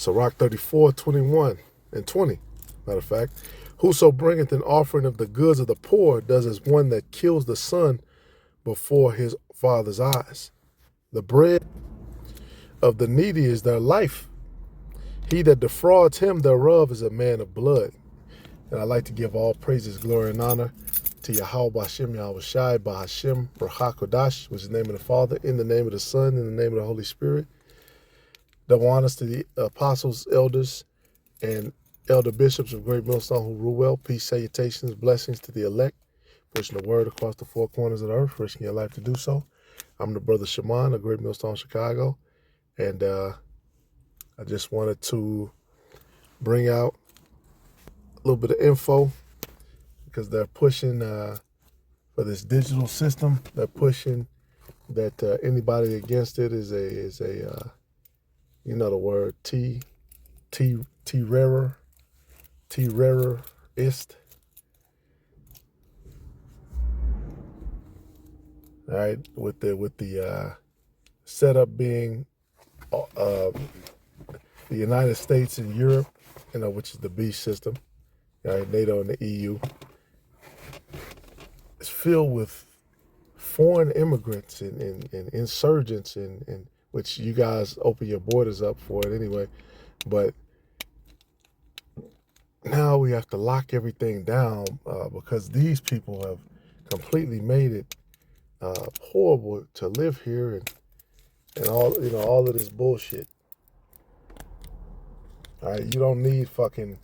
Sirach 34:21 and 20. Matter of fact, whoso bringeth an offering of the goods of the poor does as one that kills the son before his father's eyes. The bread of the needy is their life. He that defrauds him thereof is a man of blood. And I like to give all praises, glory, and honor to Yahweh B'Hashem Yahweh Shai B'Hashem Rachakodash, which is the name of the Father, in the name of the Son, in the name of the Holy Spirit. Double honors to the apostles, elders, and elder bishops of Great Millstone who rule well. Peace, salutations, blessings to the elect, pushing the word across the four corners of the earth, risking your life to do so. I'm the brother Shaman of Great Millstone, Chicago, and I just wanted to bring out a little bit of info because they're pushing for this digital system. They're pushing that anybody against it is a you know the word terrorist. All right, with the setup being the United States and Europe, which is the beast system, right? NATO and the EU. It's filled with foreign immigrants and insurgents, and which you guys open your borders up for it anyway. But now we have to lock everything down because these people have completely made it horrible to live here and all of this bullshit. All right, you don't need fucking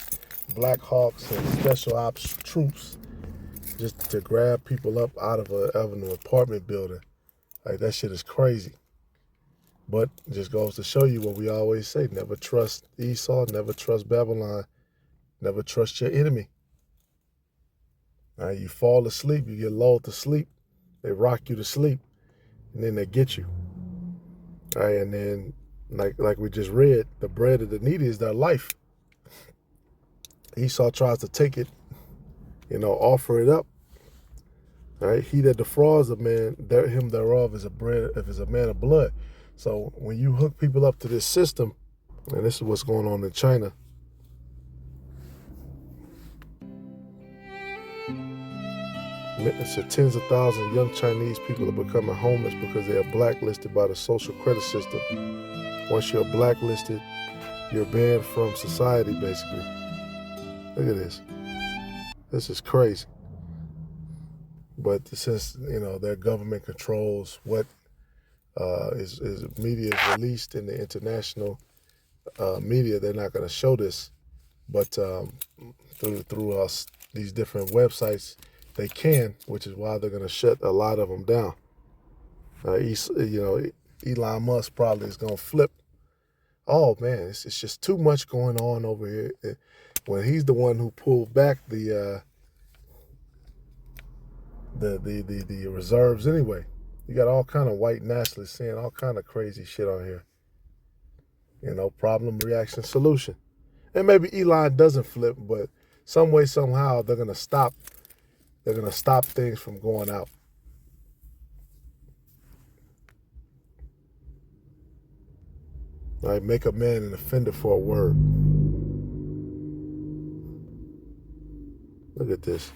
Black Hawks and special ops troops just to grab people up out of an apartment building. Like, that shit is crazy. But it just goes to show you what we always say: never trust Esau, never trust Babylon, never trust your enemy. All right, you fall asleep, you get lulled to sleep, they rock you to sleep, and then they get you. All right, and then like we just read, the bread of the needy is their life. Esau tries to take it, offer it up. All right, he that defrauds a man, him thereof is a man of blood. So when you hook people up to this system, and this is what's going on in China. So tens of thousands of young Chinese people are becoming homeless because they are blacklisted by the social credit system. Once you're blacklisted, you're banned from society, basically. Look at this. This is crazy. But since, their government controls what is media is released in the international media, they're not going to show this. But through us, these different websites, they can, which is why they're going to shut a lot of them down. Elon Musk probably is going to flip. Oh man, it's just too much going on over here. When he's the one who pulled back the reserves anyway. You got all kind of white nationalists saying all kind of crazy shit on here. Problem, reaction, solution. And maybe Elon doesn't flip, but some way, somehow, they're gonna stop things from going out. All right, make a man an offender for a word. Look at this.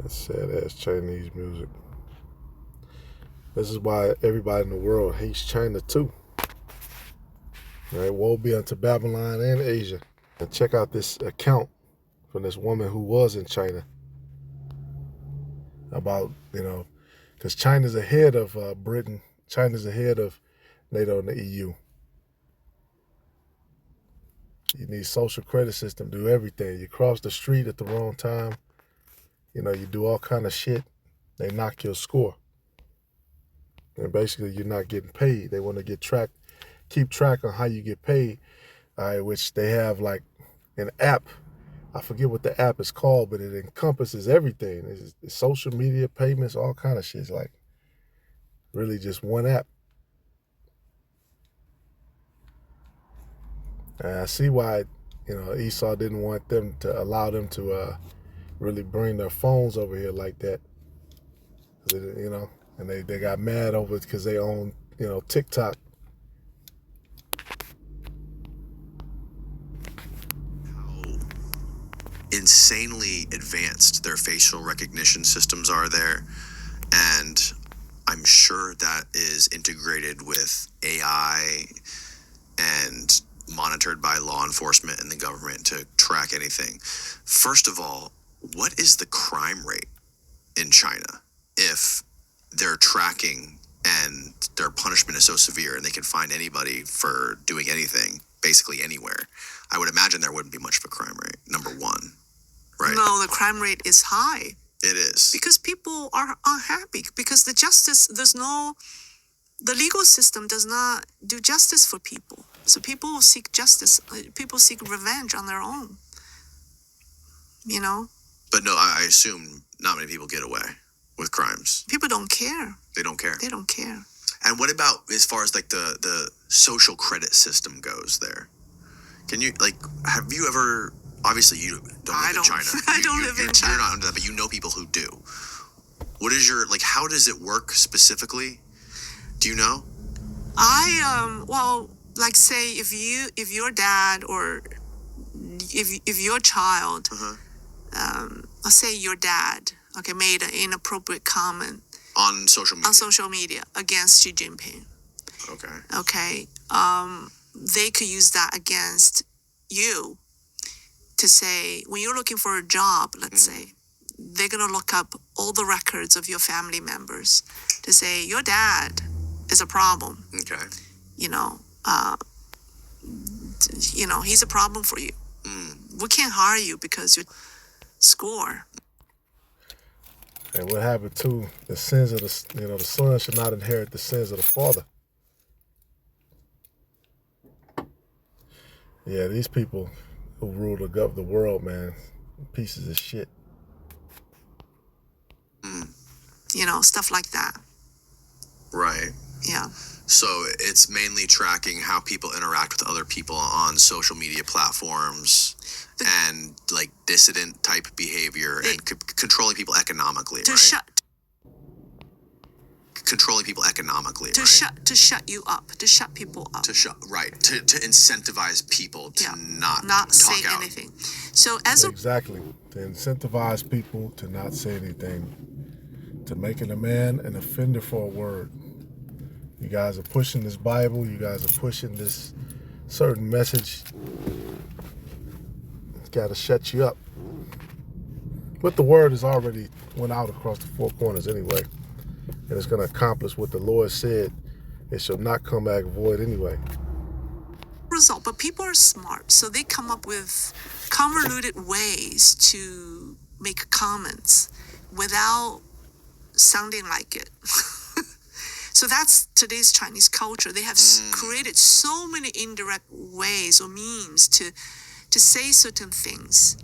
That's sad-ass Chinese music. This is why everybody in the world hates China too. All right, woe be unto Babylon and Asia. And check out this account from this woman who was in China about, because China's ahead of Britain. China's ahead of NATO and the EU. You need social credit system, do everything. You cross the street at the wrong time, you do all kind of shit, they knock your score. And basically you're not getting paid. They want to keep track on how you get paid, which they have like an app I forget what the app is called, but it encompasses everything. It's social media, payments, all kind of shit. It's like really just one app. And I see why, Esau didn't want them to allow them to really bring their phones over here like that. And they got mad over it because they own, TikTok. Insanely advanced their facial recognition systems are there, and I'm sure that is integrated with AI and monitored by law enforcement and the government to track anything. First of all, what is the crime rate in China if they're tracking and their punishment is so severe and they can find anybody for doing anything, basically anywhere? I would imagine there wouldn't be much of a crime rate, number one, right? No, the crime rate is high. It is. Because people are unhappy, because the legal system does not do justice for people. So people seek justice, people seek revenge on their own, But no, I assume not many people get away with crimes. People don't care. They don't care. They don't care. And what about as far as like the social credit system goes there? Can you, have you ever, obviously you don't live in China. I don't live in China. You're not under that, but you know people who do. What is how does it work specifically? Do you know? Say if your dad or if your child, let's say your dad, made an inappropriate comment on social media against Xi Jinping. Okay. They could use that against you to say, when you're looking for a job, let's say, they're going to look up all the records of your family members to say, your dad is a problem. Okay. He's a problem for you. We can't hire you because you score. And what happened to the sins of the son should not inherit the sins of the father. Yeah, these people who rule the world, man, pieces of shit. Stuff like that. Right. Yeah. So it's mainly tracking how people interact with other people on social media platforms and dissident type behavior and controlling people economically, right? Controlling people economically, to right? To shut you up, to shut people up. To incentivize people to not say talk anything. So exactly, to incentivize people to not say anything, to making a man an offender for a word. You guys are pushing this Bible. You guys are pushing this certain message. It's got to shut you up. But the word has already went out across the four corners anyway. And it's going to accomplish what the Lord said. It shall not come back void anyway. Result, but people are smart, so they come up with convoluted ways to make comments without sounding like it. So that's today's Chinese culture. They have created so many indirect ways or means to say certain things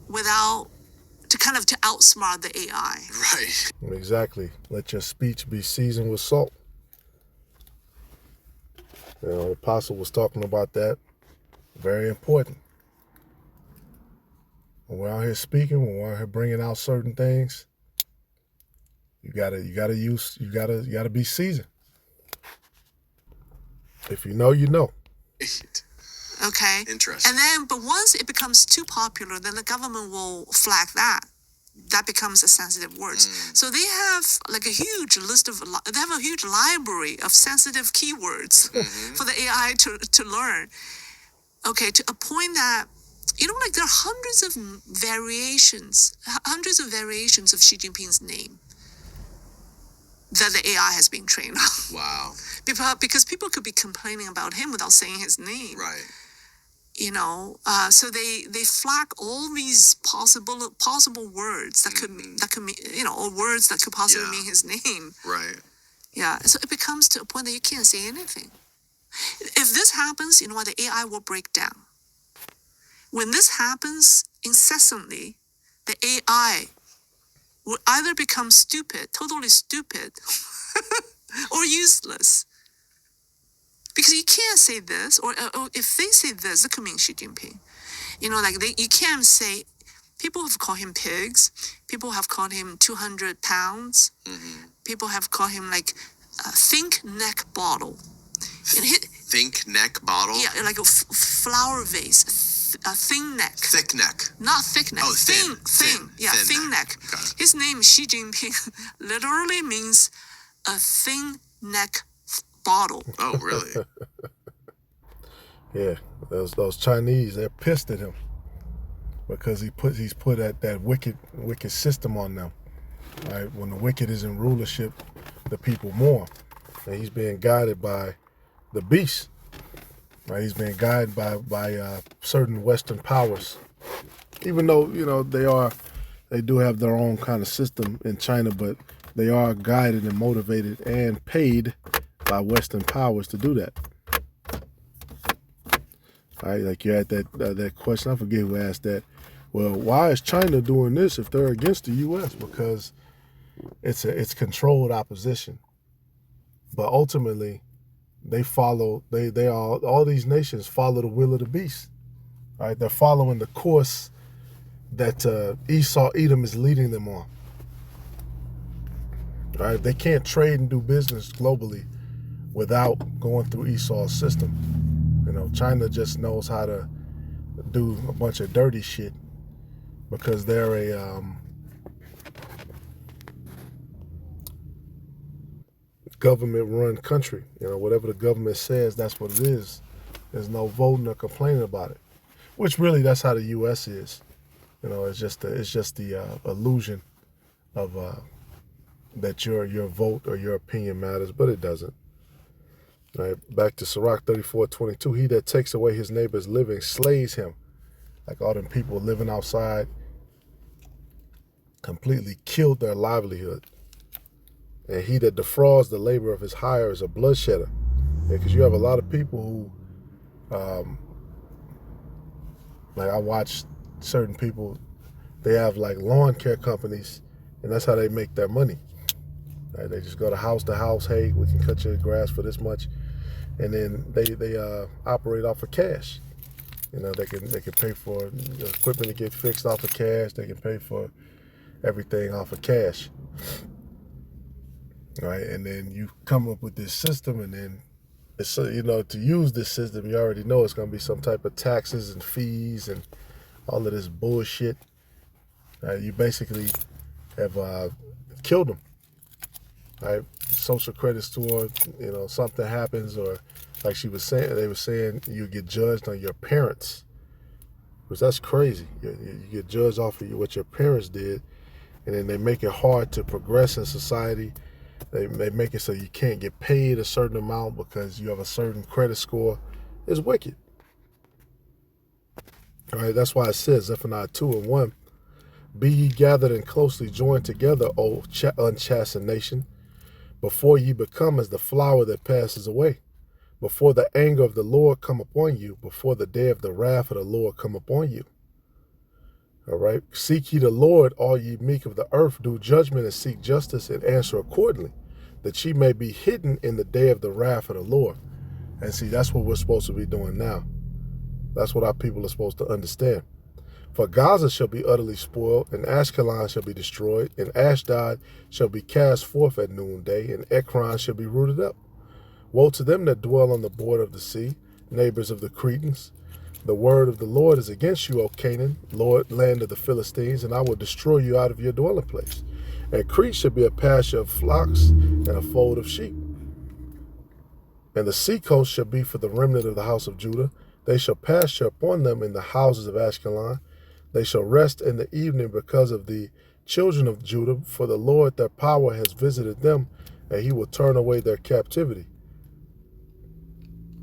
without to outsmart the AI. Right. Exactly. Let your speech be seasoned with salt. The apostle was talking about that. Very important. When we're out here speaking, when we're out here bringing out certain things, you gotta be seasoned. If you know, you know. Okay. Interesting. And then, but once it becomes too popular, then the government will flag that. That becomes a sensitive word. So they have a huge they have a huge library of sensitive keywords for the AI to learn. Okay, to a point that, there are hundreds of variations of Xi Jinping's name that the AI has been trained on. Wow. Because people could be complaining about him without saying his name. Right. So they flag all these possible words that could mean, or words that could possibly mean his name. Right. Yeah. So it becomes to a point that you can't say anything. If this happens, the AI will break down. When this happens, incessantly, the AI will either become stupid, totally stupid, or useless. Because you can't say this, or if they say this, it could mean Xi Jinping. You can't say, people have called him pigs, people have called him 200 pounds, people have called him like a think neck bottle. Think neck bottle? Yeah, like a flower vase, a thin neck. Thick neck. Not thick neck. Oh, thin. Yeah, thin neck. His name, Xi Jinping, literally means a thin neck bottle. Oh, really? Yeah, those Chinese, they're pissed at him because he's put that wicked system on them. Right? When the wicked is in rulership, the people mourn, and he's being guided by the beast. Right? He's being guided by certain Western powers, even though they do have their own kind of system in China, but they are guided and motivated and paid by Western powers to do that. All right, like you had that question, I forget who asked that. Well, why is China doing this if they're against the U.S.? Because it's controlled opposition. But ultimately, all these nations follow the will of the beast. All right, they're following the course that Edom is leading them on. All right, they can't trade and do business globally without going through Esau's system. China just knows how to do a bunch of dirty shit because they're a government-run country. Whatever the government says, that's what it is. There's no voting or complaining about it. Which really, that's how the U.S. is. It's just the illusion of that your vote or your opinion matters, but it doesn't. All right, back to Sirach 34:22. He that takes away his neighbor's living slays him. Like all them people living outside completely killed their livelihood. And he that defrauds the labor of his hire is a bloodshedder. Because you have a lot of people who, like I watch certain people, they have like lawn care companies, and that's how they make their money. Right, they just go to house, hey, we can cut your grass for this much. And then they operate off of cash. They can pay for the equipment to get fixed off of cash. They can pay for everything off of cash. Right, and then you come up with this system, and then it's to use this system, you already know it's going to be some type of taxes and fees and all of this bullshit. You basically have killed them. Right, social credit score. Something happens, or like they were saying, you get judged on your parents, because that's crazy. You get judged off of what your parents did, and then they make it hard to progress in society. They make it so you can't get paid a certain amount because you have a certain credit score. It's wicked. All right, that's why it says, Zephaniah 2:1, be ye gathered and closely joined together, O unchastened nation, before ye become as the flower that passes away, before the anger of the Lord come upon you, before the day of the wrath of the Lord come upon you. All right, seek ye the Lord, all ye meek of the earth, do judgment and seek justice and answer accordingly, that ye may be hidden in the day of the wrath of the Lord. And see, that's what we're supposed to be doing now. That's what our people are supposed to understand. For Gaza shall be utterly spoiled, and Ashkelon shall be destroyed, and Ashdod shall be cast forth at noonday, and Ekron shall be rooted up. Woe to them that dwell on the border of the sea, neighbors of the Cretans. The word of the Lord is against you, O Canaan, Lord, land of the Philistines, and I will destroy you out of your dwelling place. And Crete shall be a pasture of flocks and a fold of sheep. And the sea coast shall be for the remnant of the house of Judah. They shall pasture upon them in the houses of Ashkelon. They shall rest in the evening because of the children of Judah, for the Lord their power has visited them, and he will turn away their captivity.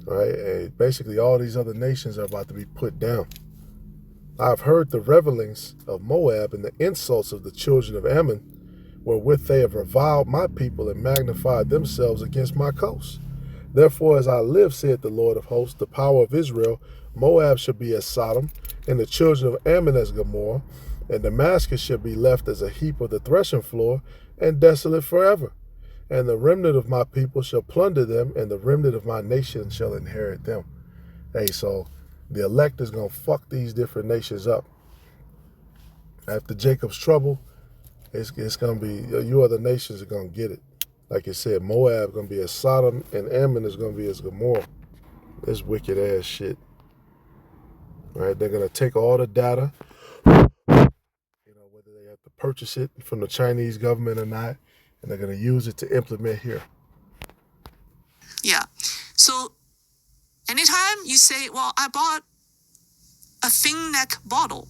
All right, and basically all these other nations are about to be put down. I've heard the revelings of Moab and the insults of the children of Ammon, wherewith they have reviled my people and magnified themselves against my coast. Therefore, as I live, saith the Lord of hosts, the power of Israel, Moab shall be as Sodom, and the children of Ammon as Gomorrah, and Damascus shall be left as a heap of the threshing floor, and desolate forever. And the remnant of my people shall plunder them, and the remnant of my nation shall inherit them. Hey, so the elect is going to fuck these different nations up. After Jacob's trouble, it's going to be, you other nations are going to get it. Like I said, Moab going to be as Sodom, and Ammon is going to be as Gomorrah. This wicked ass shit. Right? They're going to take all the data, whether they have to purchase it from the Chinese government or not, and they're going to use it to implement here. Yeah. So anytime you say, well, I bought a thin neck bottle,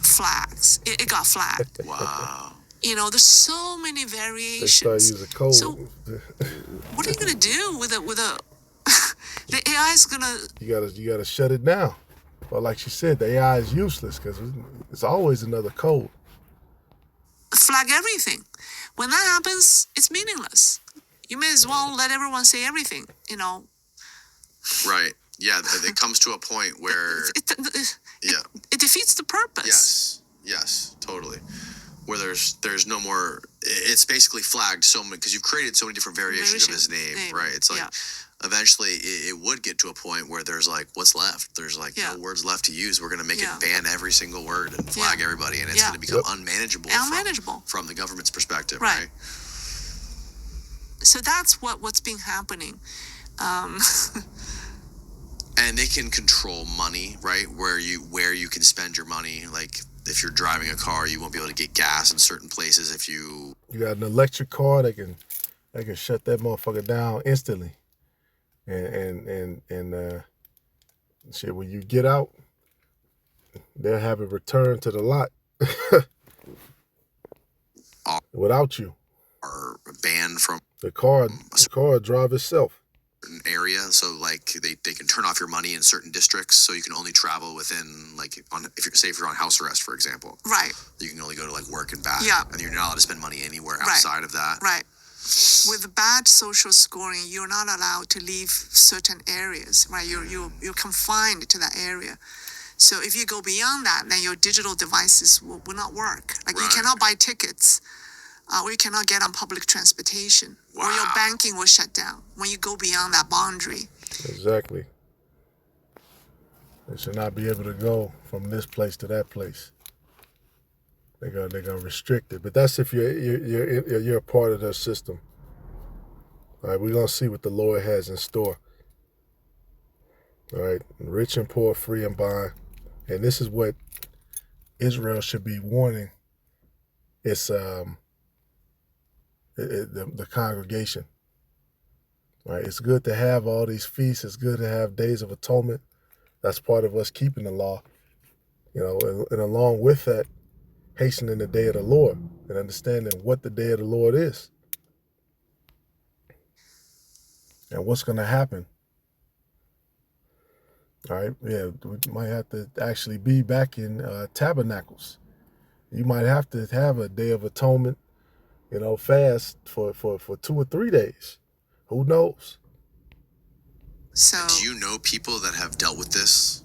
flags, it got flagged. Wow. There's so many variations. They start using code. So what are you gonna do with a the AI is gonna... You gotta shut it down. Well, like she said, the AI is useless because it's always another code. Flag everything. When that happens, it's meaningless. You may as well let everyone say everything, Right. Yeah, it comes to a point where... It defeats the purpose. Yes, totally. Where there's no more... It's basically flagged so many... Because you've created so many different variations of his name, right? It's like... Yeah. Eventually, it would get to a point where there's like, what's left? There's like no words left to use. We're going to make it ban every single word and flag everybody. And it's going to become unmanageable from the government's perspective, right? So that's what's been happening. And they can control money, right? Where you can spend your money. Like if you're driving a car, you won't be able to get gas in certain places. If you got an electric car, they can shut that motherfucker down instantly. And shit, when you get out, they'll have it returned to the lot without you. Are banned from the car drive itself. An area, so like they can turn off your money in certain districts, so you can only travel within if you're on house arrest, for example. Right. You can only go to like work and back. Yeah. And you're not allowed to spend money anywhere outside of that. Right. With bad social scoring, you're not allowed to leave certain areas, right? You're confined to that area. So if you go beyond that, then your digital devices will not work. Like you cannot buy tickets, or you cannot get on public transportation, or your banking will shut down when you go beyond that boundary. Exactly. They should not be able to go from this place to that place. They're gonna restrict it, but that's if you're a part of their system. All right, we're gonna see what the Lord has in store. All right, rich and poor, free and bond, and this is what Israel should be warning. It's the congregation. All right, it's good to have all these feasts. It's good to have days of atonement. That's part of us keeping the law. And along with that, hastening the day of the Lord and understanding what the day of the Lord is and what's going to happen. All right, yeah, we might have to actually be back in tabernacles. You might have to have a day of atonement, fast for 2 or 3 days. Who knows? So, do you know people that have dealt with this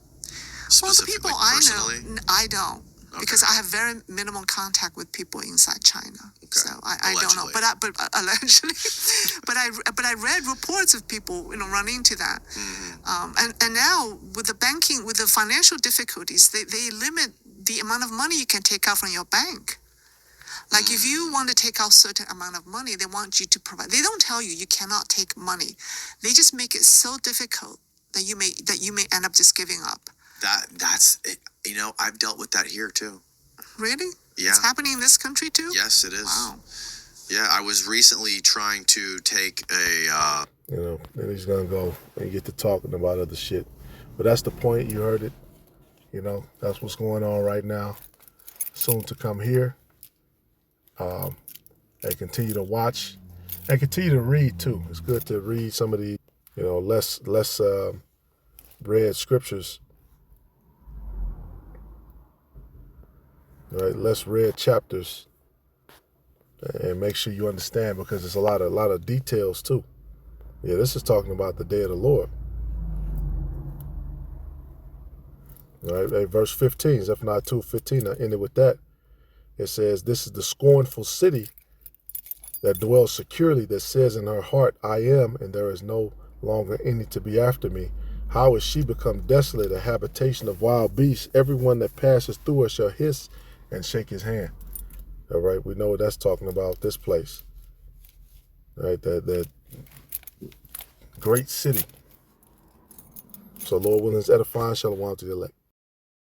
specifically? Well, the people personally? I know, I don't. Okay. Because I have very minimal contact with people inside China, so I don't know. But allegedly, but I read reports of people run into that, and now with the banking, with the financial difficulties, they limit the amount of money you can take out from your bank. Like if you want to take out certain amount of money, they want you to provide. They don't tell you cannot take money. They just make it so difficult that you may end up just giving up. That's it. I've dealt with that here too. Really? Yeah. It's happening in this country too? Yes, it is. Wow. Yeah, I was recently trying to take a... then he's going to go and get to talking about other shit. But that's the point. You heard it. That's what's going on right now. Soon to come here. And continue to watch. And continue to read too. It's good to read some of the, less read scriptures. All right, less read chapters, and make sure you understand, because there's a lot of details too. Yeah, this is talking about the day of the Lord. Right? Verse 15, Zephaniah 2:15, I ended with that. It says, this is the scornful city that dwells securely, that says in her heart, I am, and there is no longer any to be after me. How is she become desolate, a habitation of wild beasts? Everyone that passes through her shall hiss and shake his hand. All right, we know what that's talking about, this place. All right, that great city. So Lord willing is edifying. Shalom to the elect.